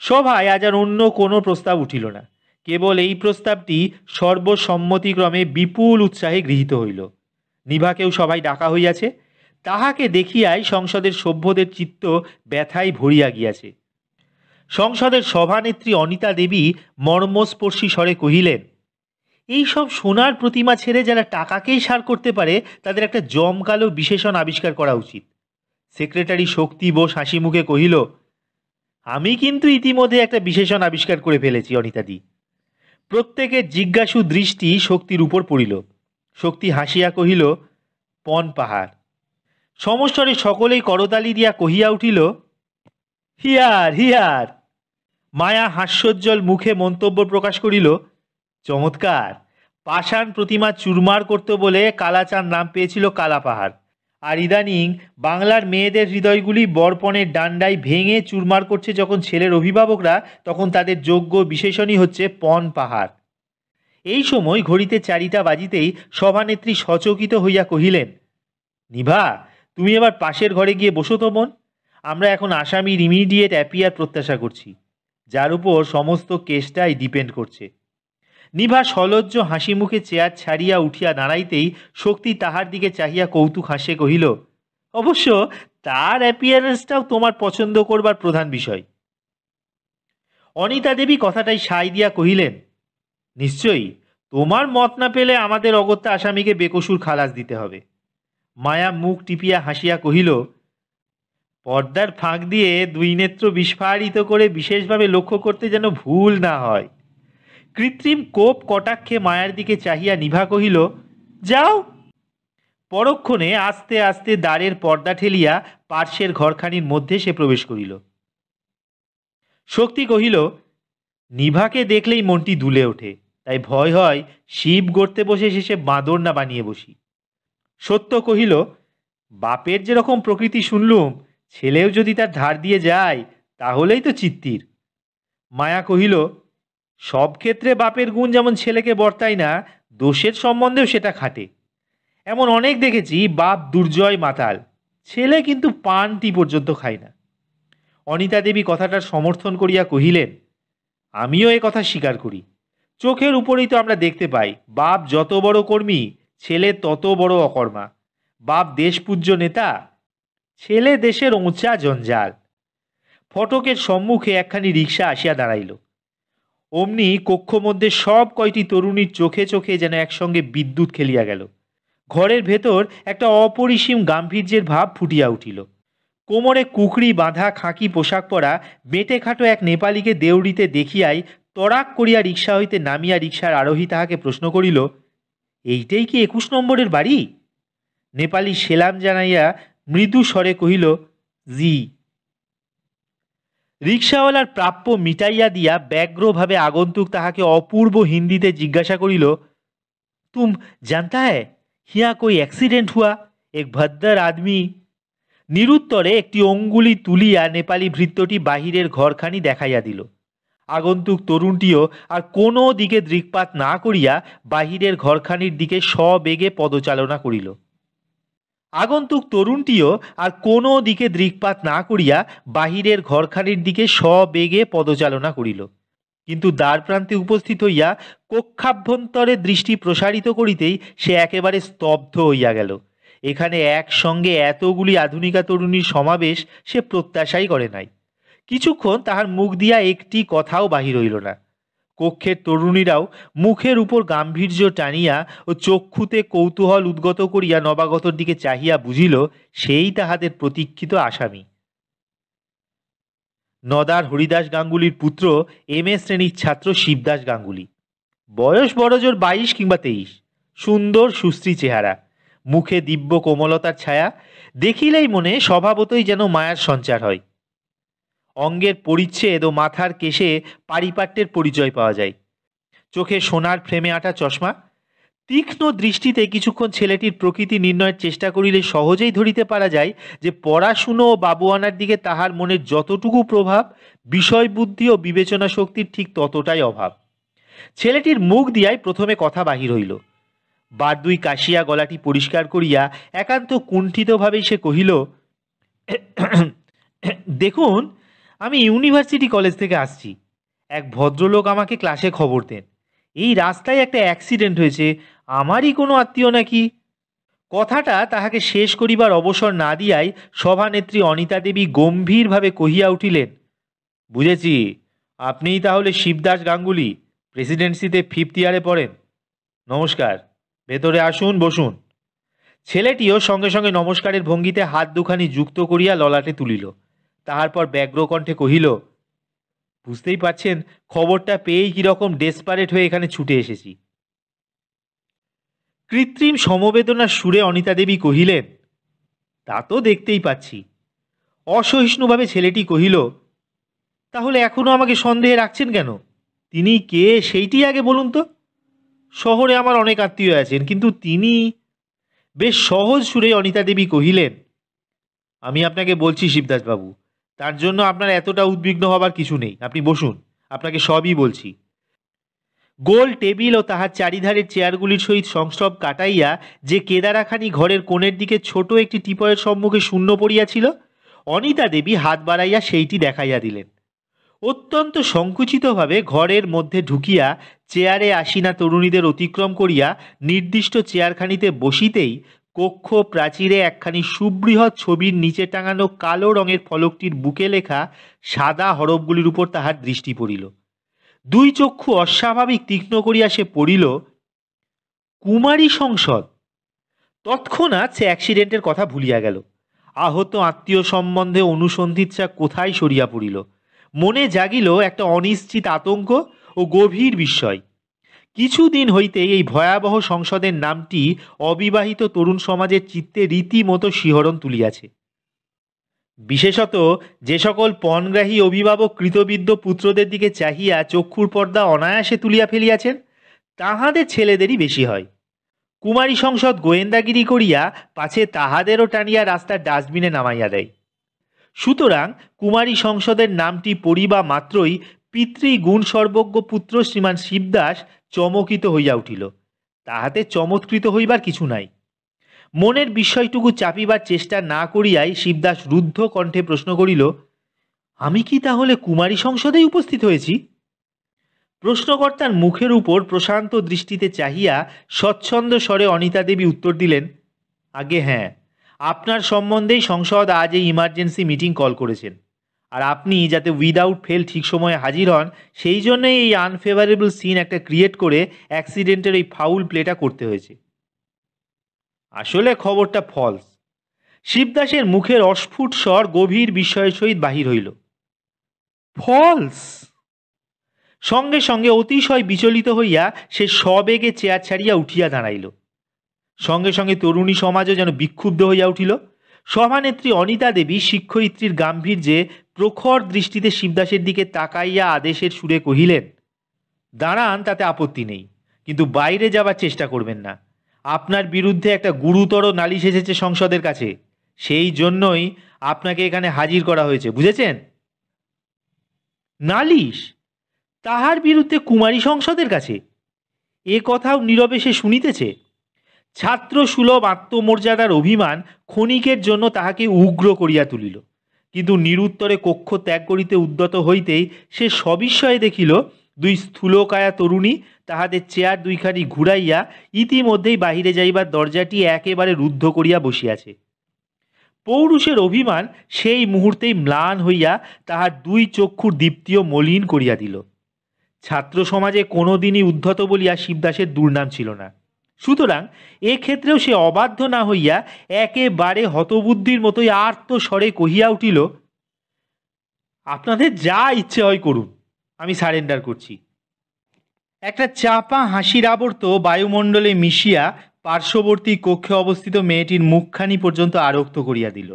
সভায় আজ আর অন্য কোনো প্রস্তাব উঠিল না, কেবল এই প্রস্তাবটি সর্বসম্মতিক্রমে বিপুল উৎসাহে গৃহীত হইল। নিভাকেও সভায় ডাকা হইয়াছে, তাহাকে দেখিয়াই সংসদের সভ্যদের চিত্ত ব্যথায় ভরিয়া গিয়াছে। সংসদের সভানেত্রী অনিতা দেবী মর্মস্পর্শী স্বরে কহিলেন, এইসব সোনার প্রতিমা ছেড়ে যারা টাকাকেই সার করতে পারে তাদের একটা জমকালো বিশেষণ আবিষ্কার করা উচিত। সেক্রেটারি শক্তি বোস হাসি মুখে কহিল, আমি কিন্তু ইতিমধ্যে একটা বিশেষণ আবিষ্কার করে ফেলেছি অনিতাদি। প্রত্যেকের জিজ্ঞাসু দৃষ্টি শক্তির উপর পড়িল। শক্তি হাসিয়া কহিল, পন পাহাড়। সমস্বরে সকলেই করতালি দিয়া কহিয়া উঠিল, হিয়ার হিয়ার। মায়া হাস্যোজ্জ্বল মুখে মন্তব্য প্রকাশ করিল, চমৎকার। পাষাণ প্রতিমা চুরমার করতে বলে কালাচাঁদ নাম পেয়েছিল কালা পাহাড়, আর ইদানিং বাংলার মেয়েদের হৃদয়গুলি বর্পণের ডান্ডায় ভেঙে চুরমার করছে যখন ছেলের অভিভাবকরা, তখন তাদের যোগ্য বিশেষণই হচ্ছে পন পাহাড়। এই সময় ঘড়িতে 4টা বাজিতেই সভানেত্রী সচকিত হইয়া কহিলেন, নিভা, তুমি এবার পাশের ঘরে গিয়ে বসো তো বোন। আমরা এখন আসামির ইমিডিয়েট অ্যাপিয়ার প্রত্যাশা করছি, যার উপর সমস্ত কেসটাই ডিপেন্ড করছে। নিভা সলজ্জ হাসি মুখে চেয়ার ছাড়িয়া উঠিয়া দাঁড়াইতেই শক্তি তাহার দিকে চাহিয়া কৌতুক হাসে কহিল, অবশ্য তার অ্যাপিয়ারেন্সটাও তোমার পছন্দ করবার প্রধান বিষয়। অনিতা দেবী কথাটাই সায় দিয়া কহিলেন, নিশ্চয়ই, তোমার মত না পেলে আমাদের অগত্যা আসামিকে বেকসুর খালাস দিতে হবে। মায়া মুখ টিপিয়া হাসিয়া কহিল, পর্দার ফাঁক দিয়ে দুই নেত্র বিস্ফারিত করে বিশেষভাবে লক্ষ্য করতে যেন ভুল না হয়। কৃত্রিম কোপ কটাক্ষে মায়ার দিকে চাহিয়া নিভা কহিল, যাও। পরক্ষণে আস্তে আস্তে দ্বারের পর্দা ঠেলিয়া পার্শ্বের ঘরখানির মধ্যে সে প্রবেশ করিল। শক্তি কহিল, নিভাকে দেখলেই মনটি দুলে ওঠে, তাই ভয় হয় শিব গড়তে বসে শেষে বাঁদর না বানিয়ে বসি। সত্য কহিল, বাপের যেরকম প্রকৃতি শুনলুম, ছেলেও যদি তার ধার দিয়ে যায় তাহলেই তো চিত্তির। মায়া কহিল, সব ক্ষেত্রে বাপের গুণ যেমন ছেলেকে বর্তায় না, দোষের সম্বন্ধেও সেটা খাটে। এমন অনেক দেখেছি বাপ দুর্জয় মাতাল, ছেলে কিন্তু পানটি পর্যন্ত খায় না। অনিতা দেবী কথাটার সমর্থন করিয়া কহিলেন, আমিও এ কথা স্বীকার করি। চোখের উপরেই তো আমরা দেখতে পাই, বাপ যত বড় কর্মী, ছেলে তত বড় অকর্মা। বাপ দেশপূজ্য নেতা, ছেলে দেশের ওঁচা জঞ্জাল। ফটকের সম্মুখে একখানি রিক্সা আসিয়া দাঁড়াইল। অমনি কক্ষ মধ্যে সব কয়টি তরুণীর চোখে চোখে যেন একসঙ্গে বিদ্যুৎ খেলিয়া গেল। ঘরের ভেতর একটা অপরিসীম গাম্ভীর্যের ভাব ফুটিয়া উঠিল। কোমরে কুকড়ি বাঁধা খাঁকি পোশাক পরা বেটে খাটো এক নেপালিকে দেউড়িতে দেখিয়াই তড়াক করিয়া রিক্সা হইতে নামিয়া রিক্সার আরোহী তাহাকে প্রশ্ন করিল, এইটাই কি 21 নম্বরের বাড়ি? নেপালি সেলাম জানাইয়া মৃদু স্বরে কহিল, জি। রিক্সাওয়ালার প্রাপ্য মিটাইয়া দিয়া ব্যগ্রভাবে আগন্তুক তাহাকে অপূর্ব হিন্দিতে জিজ্ঞাসা করিল, তুম জানতা হ্যায় হিয়া কোই অ্যাক্সিডেন্ট হুয়া, এক ভদ্দর আদমি। নিরুত্তরে একটি অঙ্গুলি তুলিয়া নেপালি ভৃত্যটি বাহিরের ঘরখানি দেখাইয়া দিল। আগন্তুক তরুণটিও আর কোনো দিকে দৃকপাত না করিয়া বাহিরের ঘরখানির দিকে সবেগে পদচালনা করিল। আগন্তুক তরুণটিও আর কোনো দিকে দৃকপাত না করিয়া বাহিরের ঘরখানির দিকে সবেগে পদচালনা করিল। কিন্তু দ্বার প্রান্তে উপস্থিত হইয়া কক্ষাভ্যন্তরে দৃষ্টি প্রসারিত করিতেই সে একেবারে স্তব্ধ হইয়া গেল। এখানে একসঙ্গে এতগুলি আধুনিকা তরুণীর সমাবেশ সে প্রত্যাশাই করে নাই। কিছুক্ষণ তাহার মুখ দিয়া একটি কথাও বাহির হইল না। কক্ষের তরুণীরাও মুখের উপর গাম্ভীর্য টানিয়া ও চক্ষুতে কৌতূহল উদ্গত করিয়া নবাগতর দিকে চাহিয়া বুঝিল সেই তাহাদের প্রতীক্ষিত আসামি। নদার হরিদাস গাঙ্গুলির পুত্র MS শ্রেণীর ছাত্র শিবদাস গাঙ্গুলি। বয়স বড়জোর 22 কিংবা 23। সুন্দর সুশ্রী চেহারা, মুখে দিব্য কোমলতার ছায়া, দেখিলেই মনে স্বভাবতই যেন মায়ার সঞ্চার হয়। অঙ্গের পরিচ্ছেদ ও মাথার কেশে পারিপাট্যের পরিচয় পাওয়া যায়। চোখে সোনার ফ্রেমে আঁটা চশমা, তীক্ষ্ণ দৃষ্টিতে কিছুক্ষণ ছেলেটির প্রকৃতি নির্ণয়ের চেষ্টা করিলে সহজেই ধরিতে পারা যায় যে পড়াশুনো ও বাবুয়ানার দিকে তাহার মনের যতটুকু প্রভাব, বিষয় বুদ্ধি ও বিবেচনা শক্তির ঠিক ততটাই অভাব। ছেলেটির মুখ দিয়াই প্রথমে কথা বাহির হইল। বার দুই কাশিয়া গলাটি পরিষ্কার করিয়া একান্ত কুণ্ঠিতভাবেই সে কহিল, দেখুন, আমি ইউনিভার্সিটি কলেজ থেকে আসছি। এক ভদ্রলোক আমাকে ক্লাসে খবর দেন এই রাস্তায় একটা অ্যাক্সিডেন্ট হয়েছে, আমারই কোনো আত্মীয় নাকি। কথাটা তাহাকে শেষ করিবার অবসর না দিয়াই সভানেত্রী অনিতা দেবী গম্ভীরভাবে কহিয়া উঠিলেন, বুঝেছি, আপনিই তাহলে শিবদাস গাঙ্গুলি, প্রেসিডেন্সিতে 5th ইয়ারে পড়েন। নমস্কার, ভেতরে আসুন, বসুন। ছেলেটিও সঙ্গে সঙ্গে নমস্কারের ভঙ্গিতে হাত দুখানি যুক্ত করিয়া ললাটে তুলিল। তাহার পর ব্যগ্র কণ্ঠে কহিল, বুঝতেই পারছেন, খবরটা পেয়েই কিরকম ডেসপারেট হয়ে এখানে ছুটে এসেছি। কৃত্রিম সমবেদনার সুরে অনিতা দেবী কহিলেন, তা তো দেখতেই পাচ্ছি। অসহিষ্ণুভাবে ছেলেটি কহিল, তাহলে এখনো আমাকে সন্দেহে রাখছেন কেন? তিনি কে সেইটি আগে বলুন তো। শহরে আমার অনেক আত্মীয় আছেন, কিন্তু তিনি। বেশ সহজ সুরে অনিতা দেবী কহিলেন, আমি আপনাকে বলছি শিবদাসবাবু, তার জন্য আপনার এতটা উদ্বিগ্ন হবার কিছু নেই। আপনি বসুন, আপনাকে সবই বলছি। গোল টেবিল ও তাহার চারিধারের চেয়ারগুলির সহিত সংস্রব কাটাইয়া যে কেদারাখানি ঘরের কোণের দিকে ছোট একটি টিপয়ের সম্মুখে শূন্য পড়িয়াছিল, অনিতা দেবী হাত বাড়াইয়া সেইটি দেখাইয়া দিলেন। অত্যন্ত সংকুচিতভাবে ঘরের মধ্যে ঢুকিয়া চেয়ারে আসীনা তরুণীদের অতিক্রম করিয়া নির্দিষ্ট চেয়ারখানিতে বসিতেই কক্ষ প্রাচীরে একখানি সুবৃহৎ ছবির নিচে টাঙানো কালো রঙের ফলকটির বুকে লেখা সাদা হরফগুলির উপর তাহার দৃষ্টি পড়িল। দুই চক্ষু অস্বাভাবিক তীক্ষ্ণ করিয়া সে পড়িল, কুমারী সংসদ। তৎক্ষণাৎ সে অ্যাক্সিডেন্টের কথা ভুলিয়া গেল। আহত আত্মীয় সম্বন্ধে অনুসন্ধিৎসা কোথায় সরিয়া পড়িল। মনে জাগিল একটা অনিশ্চিত আতঙ্ক ও গভীর বিস্ময়। কিছুদিন হইতেই এই ভয়াবহ সংসদের নামটি অবিবাহিত তরুণ সমাজের চিত্তে রীতিমতো শিহরণ তুলিয়াছে। বিশেষত যে সকল পণগ্রাহী অভিভাবক কৃতবিদ্য পুত্রদের দিকে চাহিয়া চক্ষুর পর্দা অনায়াসে তুলিয়া ফেলিয়াছেন, তাহাদের ছেলেদেরই বেশি হয়। কুমারী সংসদ গোয়েন্দাগিরি করিয়া পাছে তাহাদেরও টানিয়া রাস্তার ডাস্টবিনে নামাইয়া দেয়। সুতরাং কুমারী সংসদের নামটি পড়িবা মাত্রই পিতৃগুণ সর্বজ্ঞ পুত্র শ্রীমান শিবদাস চমকিত হইয়া উঠিল। তাহাতে চমৎকৃত হইবার কিছু নাই। মনের বিষয়টুকু চাপিবার চেষ্টা না করিয়াই শিবদাস রুদ্ধ কণ্ঠে প্রশ্ন করিল, আমি কি তাহলে কুমারী সংসদেই উপস্থিত হয়েছি? প্রশ্নকর্তার মুখের উপর প্রশান্ত দৃষ্টিতে চাহিয়া স্বচ্ছন্দ স্বরে অনিতা দেবী উত্তর দিলেন, আগে হ্যাঁ, আপনার সম্বন্ধেই সংসদ আজ এই ইমার্জেন্সি মিটিং কল করেছেন, আর আপনি যাতে উইদাউট ফেল ঠিক সময়ে হাজির হন সেই জন্যই এই আনফেভারেবল সিন একটা ক্রিয়েট করে অ্যাক্সিডেন্টের এই ফাউল প্লেটা করতে হয়েছে। আসলে খবরটা ফলস। শিবদাসের মুখের অস্ফুট স্বর গভীর বিস্ময়ের সহিত বাহির হইল। ফলস? সঙ্গে সঙ্গে অতিশয় বিচলিত হইয়া সে সবেগে চেয়ার ছাড়িয়া উঠিয়া দাঁড়াইল। সঙ্গে সঙ্গে তরুণী সমাজও যেন বিক্ষুব্ধ হইয়া উঠিল। সভানেত্রী অনিতা দেবী শিক্ষয়িত্রীর গাম্ভীর্যে প্রখর দৃষ্টিতে শিবদাসের দিকে তাকাইয়া আদেশের সুরে কহিলেন, দাঁড়ান, তাতে আপত্তি নেই, কিন্তু বাইরে যাবার চেষ্টা করবেন না। আপনার বিরুদ্ধে একটা গুরুতর নালিশ এসেছে সংসদের কাছে, সেই জন্যই আপনাকে এখানে হাজির করা হয়েছে, বুঝেছেন? নালিশ? তাহার বিরুদ্ধে কুমারী সংসদের কাছে? এ কথাও নীরবে সে শুনিতেছে। ছাত্র সুলভ আত্মমর্যাদার অভিমান ক্ষণিকের জন্য তাহাকে উগ্র করিয়া তুলিল, কিন্তু নিরুত্তরে কক্ষ ত্যাগ করিতে উদ্যত হইতেই সে সবিস্ময়ে দেখিল দুই স্থূলকায়া তরুণী তাহাদের চেয়ার দুইখানি ঘুরাইয়া ইতিমধ্যেই বাহিরে যাইবার দরজাটি একেবারে রুদ্ধ করিয়া বসিয়াছে। পৌরুষের অভিমান সেই মুহূর্তেই ম্লান হইয়া তাহার দুই চক্ষুর দীপ্তিও মলিন করিয়া দিল। ছাত্র সমাজে কোনোদিনই উদ্ধত বলিয়া শিবদাসের দুর্নাম ছিল না। সুতরাং এক্ষেত্রেও সে অবাধ্য না হইয়া একেবারে হতবুদ্ধির মতোই আর্ত স্বরে কহিয়া উঠিল, আপনাদের যা ইচ্ছে হয় করুন, আমি সারেন্ডার করছি। একটা চাপা হাসির আবর্ত বায়ুমণ্ডলে মিশিয়া পার্শ্ববর্তী কক্ষে অবস্থিত মেয়েটির মুখখানি পর্যন্ত আরক্ত করিয়া দিল,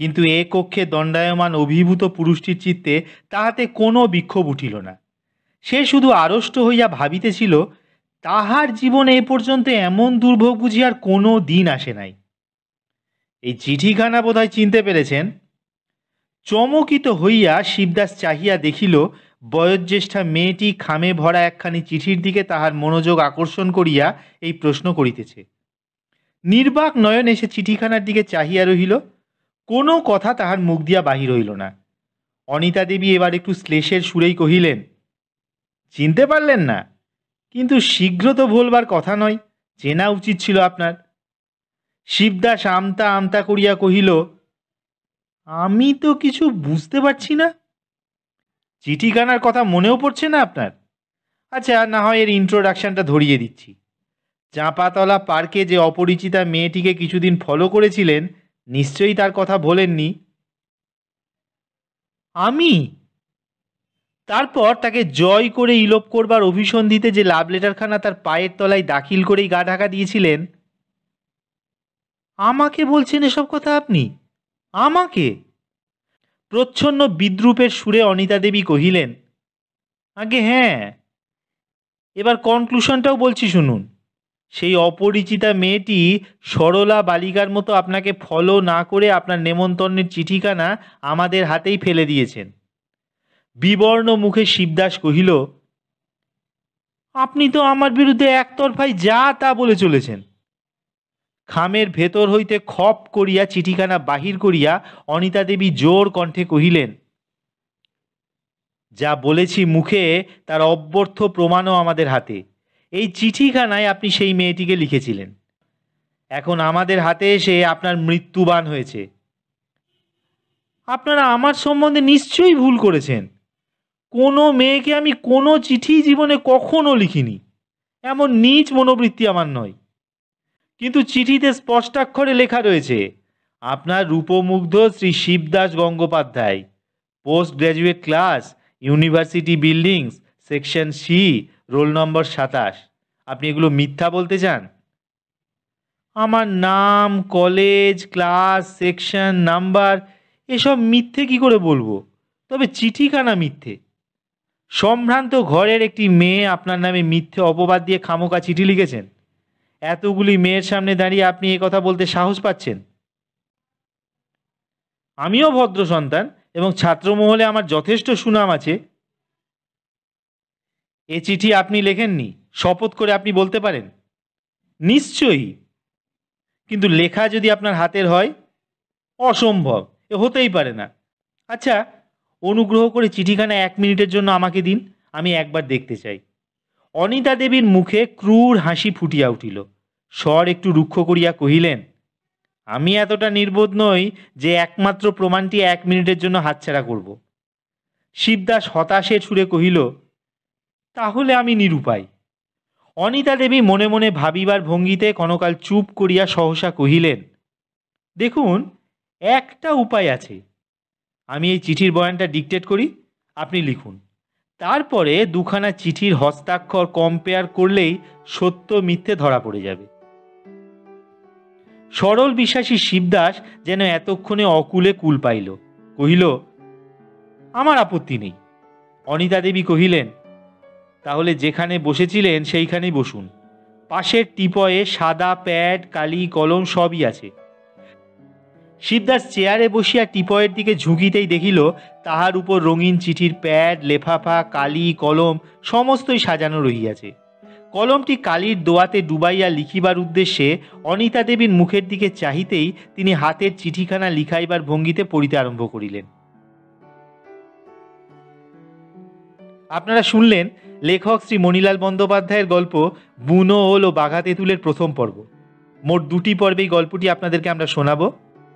কিন্তু এ কক্ষে দণ্ডায়মান অভিভূত পুরুষটির চিত্তে তাহাতে কোনো বিক্ষোভ উঠিল না। সে শুধু আড়ষ্ট হইয়া ভাবিতেছিল, তাহার জীবনে এ পর্যন্ত এমন দুর্ভোগ বুঝি আর কোনো দিন আসে নাই। এই চিঠিখানা বোধহয় চিনতে পেরেছেন। চমকিত হইয়া শিবদাস চাহিয়া দেখিল বয়োজ্যেষ্ঠা মেয়েটি খামে ভরা একখানি চিঠির দিকে তাহার মনোযোগ আকর্ষণ করিয়া এই প্রশ্ন করিতেছে। নির্বাক নয়নে সে চিঠিখানার দিকে চাহিয়া রহিল। কোনো কথা তাহার মুখ দিয়া বাহির হইল না। অনিতা দেবী এবার একটু শ্লেষের সুরেই কহিলেন, চিনতে পারলেন না? কিন্তু শীঘ্র তো বলবার কথা নয়, চেনা উচিত ছিল আপনার। শিবদাস আমতা আমতা করিয়া কহিল, আমি তো কিছু বুঝতে পারছি না। চিঠিখানার কথা মনেও পড়ছে না আপনার? আচ্ছা, না হয় এর ইন্ট্রোডাকশনটা ধরিয়ে দিচ্ছি। চাঁপাতলা পার্কে যে অপরিচিতা মেয়েটিকে কিছুদিন ফলো করেছিলেন, নিশ্চয়ই তার কথা ভোলেননি। আমি? তারপর তাকে জয় করে ইলোপ করবার অভিসন্ধিতে যে লাভ লেটারখানা তার পায়ের তলায় দাখিল করেই গা ঢাকা দিয়েছিলেন। আমাকে বলছেন এসব কথা আপনি? আমাকে? প্রচ্ছন্ন বিদ্রূপের সুরে অনিতা দেবী কহিলেন, আগে হ্যাঁ, এবার কনক্লুশনটাও বলছি শুনুন। সেই অপরিচিতা মেয়েটি সরলা বালিকার মতো আপনাকে ফলো না করে আপনার নেমন্তন্নের চিঠিখানা আমাদের হাতেই ফেলে দিয়েছেন। বিবর্ণ মুখে শিবদাস কহিল, আপনি তো আমার বিরুদ্ধে একতরফায় যা তা বলে চলেছেন। খামের ভেতর হইতে খপ করিয়া চিঠিখানা বাহির করিয়া অনিতা দেবী জোর কণ্ঠে কহিলেন, যা বলেছি মুখে তার অব্যর্থ প্রমাণও আমাদের হাতে। এই চিঠিখানায় আপনি সেই মেয়েটিকে লিখেছিলেন। এখন আমাদের হাতে এসে আপনার মৃত্যুবান হয়েছে। আপনারা আমার সম্বন্ধে নিশ্চয়ই ভুল করেছেন। কোনো মেয়েকে আমি কোনো চিঠি জীবনে কখনো লিখিনি। এমন নীচ মনোবৃত্তি আমার নয়। কিন্তু চিঠিতে স্পষ্টাক্ষরে লেখা রয়েছে, আপনার রূপমুগ্ধ Shri Shibdas Gangopadhyay, post graduate class, university buildings, section C, roll number 27। আপনি এগুলো মিথ্যা বলতে চান? আমার নাম, কলেজ, ক্লাস, সেকশন, নাম্বার এসব মিথ্যে কি করে বলবো? তবে চিঠিখানা মিথ্যে। সম্ভ্রান্ত ঘরের একটি মেয়ে আপনার নামে মিথ্যে অপবাদ দিয়ে খামোকা চিঠি লিখেছেন। এতগুলি মেয়ের সামনে দাঁড়িয়ে আপনি এ কথা বলতে সাহস পাচ্ছেন? আমিও ভদ্র সন্তান এবং ছাত্রমহলে আমার যথেষ্ট সুনাম আছে। এ চিঠি আপনি লেখেননি, শপথ করে আপনি বলতে পারেন? নিশ্চয়ই। কিন্তু লেখা যদি আপনার হাতের হয়? অসম্ভব, এ হতেই পারে না। আচ্ছা, অনুগ্রহ করে চিঠিখানা 1 মিনিটের জন্য আমাকে দিন, আমি একবার দেখতে চাই। অনিতা দেবীর মুখে ক্রূর হাসি ফুটিয়া উঠিল। স্বর একটু রুক্ষ করিয়া কহিলেন, আমি এতটা নির্বোধ নই যে একমাত্র প্রমাণটি 1 মিনিটের জন্য হাতছাড়া করব। শিবদাস হতাশের সুরে কহিল, তাহলে আমি নিরুপায়। অনিতা দেবী মনে মনে ভাবিবার ভঙ্গিতে ক্ষণকাল চুপ করিয়া সহসা কহিলেন, দেখুন, একটা উপায় আছে। আমি এই চিঠির বয়ানটা ডিকটেট করি, আপনি লিখুন। তারপরে দুখানা চিঠির হস্তাক্ষর কম্পেয়ার করলেই সত্য মিথ্যে ধরা পড়ে যাবে। সরল বিশ্বাসী শিবদাস যেন এতক্ষণে অকুলে কুল পাইল, কহিল, আমার আপত্তি নেই। অনিতা দেবী কহিলেন, তাহলে যেখানে বসেছিলেন সেইখানেই বসুন। পাশের টিপয়ে সাদা প্যাড, কালি, কলম সবই আছে। শিবদাস চেয়ারে বসিয়া টিপয়ের দিকে ঝুঁকিতেই দেখিল তাহার উপর রঙিন চিঠির প্যাড, লেফাফা, কালি, কলম সমস্তই সাজানো রহিয়াছে। কলমটি কালির দোয়াতে ডুবাইয়া লিখিবার উদ্দেশ্যে অনিতা দেবীর মুখের দিকে চাহিতেই তিনি হাতের চিঠিখানা লিখাইবার ভঙ্গিতে পড়িতে আরম্ভ করিলেন। আপনারা শুনলেন লেখক শ্রী মণিলাল বন্দ্যোপাধ্যায়ের গল্প বুনো ওল ও বাঘা তেঁতুলের প্রথম পর্ব। মোট 2টি পর্বেই গল্পটি আপনাদেরকে আমরা শোনাবো।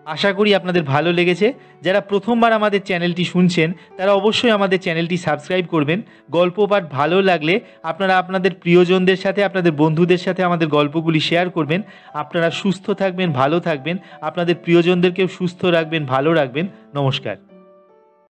আশা করি আপনাদের ভালো লেগেছে। যারা প্রথমবার আমাদের চ্যানেলটি শুনছেন তারা অবশ্যই আমাদের চ্যানেলটি সাবস্ক্রাইব করবেন। গল্প পাঠ ভালো লাগলে আপনারা আপনাদের প্রিয়জনদের সাথে, আপনাদের বন্ধুদের সাথে আমাদের গল্পগুলি শেয়ার করবেন। আপনারা সুস্থ থাকবেন, ভালো থাকবেন, আপনাদের প্রিয়জনদেরকেও সুস্থ রাখবেন, ভালো রাখবেন। নমস্কার।